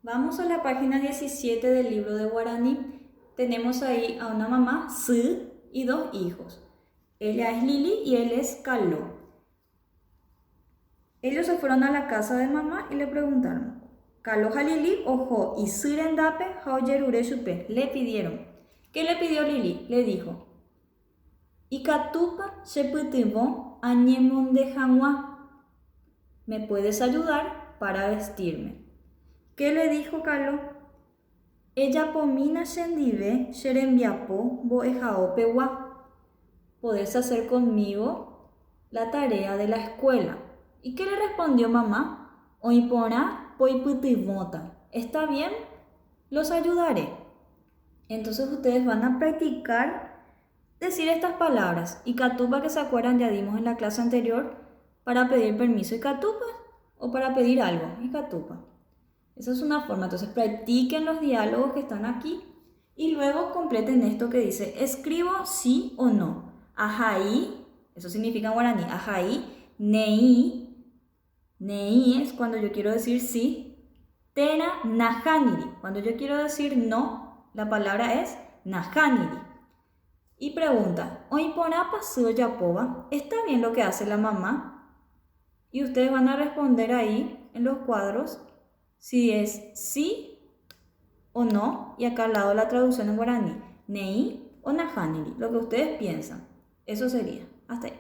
Vamos a la página 17 del libro de Guaraní. Tenemos ahí a una mamá, Su, y dos hijos. Ella es Lili y él es Caló. Ellos se fueron a la casa de mamá y le preguntaron, Caló Lili ojo y Surendape Haoyerure Shupe. Le pidieron. ¿Qué le pidió Lili? Le dijo, Ikatupa Sheputivo Añemonde Hanwa. ¿Me puedes ayudar para vestirme? ¿Qué le dijo Caló? Ella pomina shendive sherembiapo boejaopewa. ¿Podés hacer conmigo la tarea de la escuela? ¿Y qué le respondió mamá? Oipora poiputivota. ¿Está bien? Los ayudaré. Entonces ustedes van a practicar decir estas palabras. Y catupa, que se acuerdan, ya dimos en la clase anterior, para pedir permiso. Y catupa, o para pedir algo. Y catupa. Esa es una forma. Entonces practiquen los diálogos que están aquí y luego completen esto que dice, escribo sí o no. Ajaí, eso significa en guaraní. Ajaí, nei. Nei es cuando yo quiero decir sí. Tera najaniri. Cuando yo quiero decir no, la palabra es najaniri. Y pregunta, oipora paseo yapoba, ¿está bien lo que hace la mamá? Y ustedes van a responder ahí en los cuadros si es sí o no, y acá al lado la traducción en guaraní, nei o najaniri, lo que ustedes piensan. Eso sería. Hasta ahí.